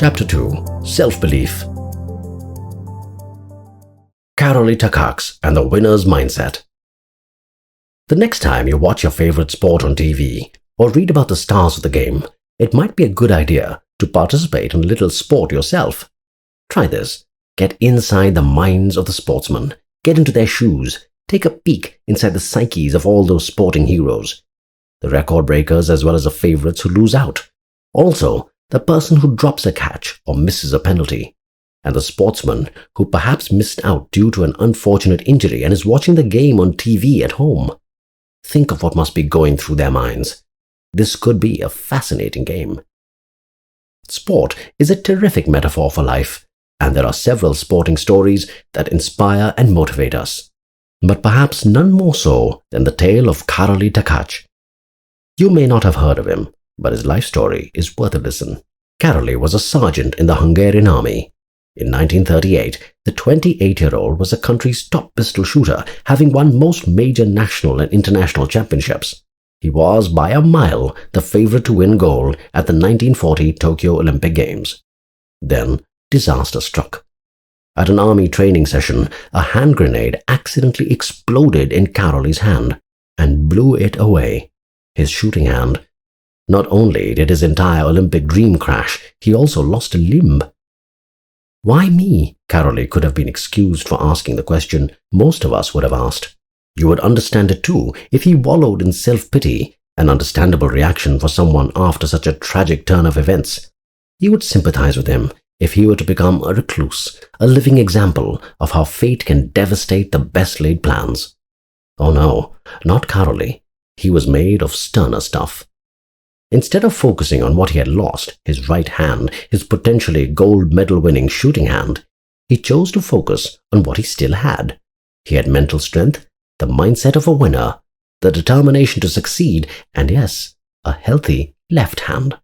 Chapter 2. Self-Belief. Károly Takács and the winner's mindset. The next time you watch your favorite sport on TV or read about the stars of the game, it might be a good idea to participate in a little sport yourself. Try this. Get inside the minds of the sportsmen. Get into their shoes. Take a peek inside the psyches of all those sporting heroes. The record breakers as well as the favorites who lose out. Also, the person who drops a catch or misses a penalty. And the sportsman who perhaps missed out due to an unfortunate injury and is watching the game on TV at home. Think of what must be going through their minds. This could be a fascinating game. Sport is a terrific metaphor for life, and there are several sporting stories that inspire and motivate us. But perhaps none more so than the tale of Károly Takács. You may not have heard of him, but his life story is worth a listen. Károly was a sergeant in the Hungarian army. In 1938, the 28-year-old was the country's top pistol shooter, having won most major national and international championships. He was, by a mile, the favorite to win gold at the 1940 Tokyo Olympic Games. Then, disaster struck. At an army training session, a hand grenade accidentally exploded in Károly's hand and blew it away, his shooting hand. Not only did his entire Olympic dream crash, he also lost a limb. Why me? Károly could have been excused for asking the question most of us would have asked. You would understand it too if he wallowed in self-pity, an understandable reaction for someone after such a tragic turn of events. You would sympathize with him if he were to become a recluse, a living example of how fate can devastate the best-laid plans. Oh no, not Károly. He was made of sterner stuff. Instead of focusing on what he had lost, his right hand, his potentially gold medal-winning shooting hand, he chose to focus on what he still had. He had mental strength, the mindset of a winner, the determination to succeed, and yes, a healthy left hand.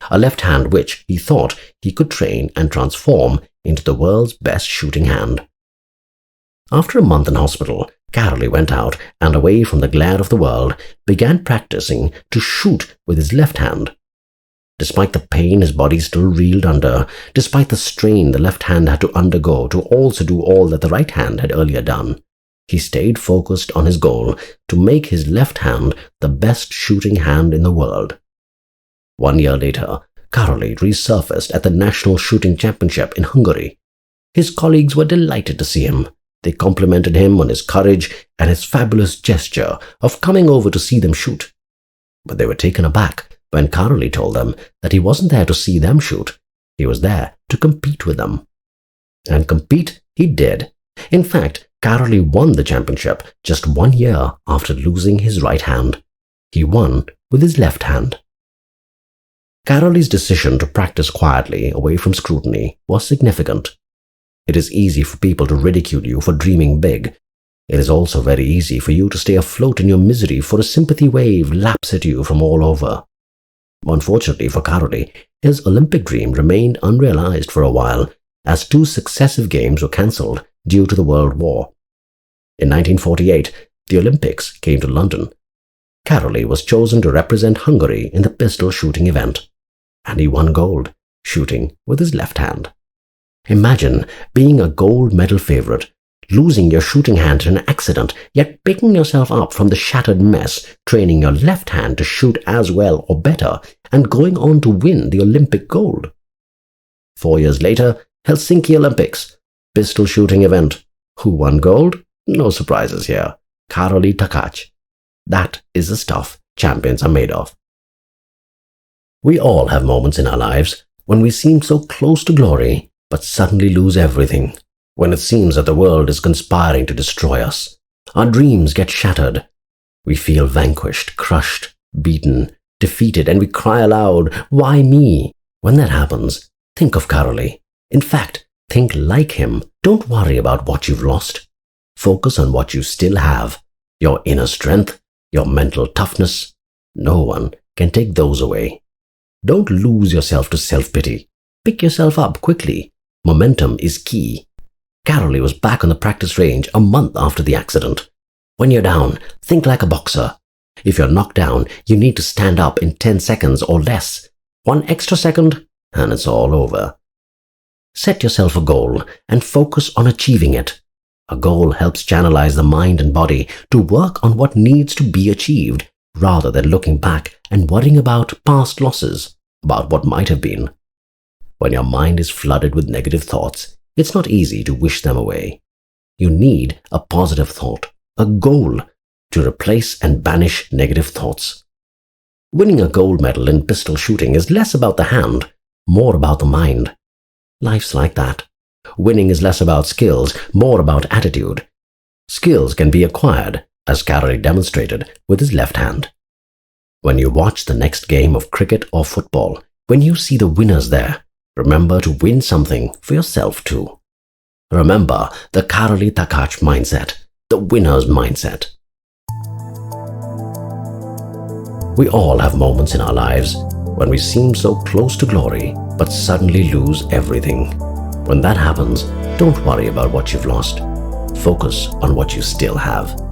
A left hand which, he thought, he could train and transform into the world's best shooting hand. After a month in hospital, Károly went out and, away from the glare of the world, began practicing to shoot with his left hand. Despite the pain his body still reeled under, despite the strain the left hand had to undergo to also do all that the right hand had earlier done, he stayed focused on his goal to make his left hand the best shooting hand in the world. 1 year later, Károly resurfaced at the National Shooting Championship in Hungary. His colleagues were delighted to see him. They complimented him on his courage and his fabulous gesture of coming over to see them shoot. But they were taken aback when Károly told them that he wasn't there to see them shoot. He was there to compete with them. And compete he did. In fact, Károly won the championship just 1 year after losing his right hand. He won with his left hand. Károly's decision to practice quietly away from scrutiny was significant. It is easy for people to ridicule you for dreaming big. It is also very easy for you to stay afloat in your misery for a sympathy wave laps at you from all over. Unfortunately for Károly, his Olympic dream remained unrealized for a while, as 2 successive games were cancelled due to the World War. In 1948, the Olympics came to London. Károly was chosen to represent Hungary in the pistol shooting event, and he won gold, shooting with his left hand. Imagine being a gold medal favorite, losing your shooting hand in an accident, yet picking yourself up from the shattered mess, training your left hand to shoot as well or better, and going on to win the Olympic gold. 4 years later, Helsinki Olympics, pistol shooting event. Who won gold? No surprises here. Károly Takács. That is the stuff champions are made of. We all have moments in our lives when we seem so close to glory, but suddenly lose everything, when it seems that the world is conspiring to destroy us. Our dreams get shattered. We feel vanquished, crushed, beaten, defeated, and we cry aloud, "Why me?" When that happens, think of Károly. In fact, think like him. Don't worry about what you've lost. Focus on what you still have, your inner strength, your mental toughness. No one can take those away. Don't lose yourself to self-pity. Pick yourself up quickly. Momentum is key. Károly was back on the practice range a month after the accident. When you're down, think like a boxer. If you're knocked down, you need to stand up in 10 seconds or less. 1 extra second, and it's all over. Set yourself a goal and focus on achieving it. A goal helps channelize the mind and body to work on what needs to be achieved rather than looking back and worrying about past losses, about what might have been. When your mind is flooded with negative thoughts, it's not easy to wish them away. You need a positive thought, a goal, to replace and banish negative thoughts. Winning a gold medal in pistol shooting is less about the hand, more about the mind. Life's like that. Winning is less about skills, more about attitude. Skills can be acquired, as Károly demonstrated with his left hand. When you watch the next game of cricket or football, when you see the winners there, remember to win something for yourself too. Remember the Károly Takács mindset, the winner's mindset. We all have moments in our lives when we seem so close to glory but suddenly lose everything. When that happens, don't worry about what you've lost. Focus on what you still have.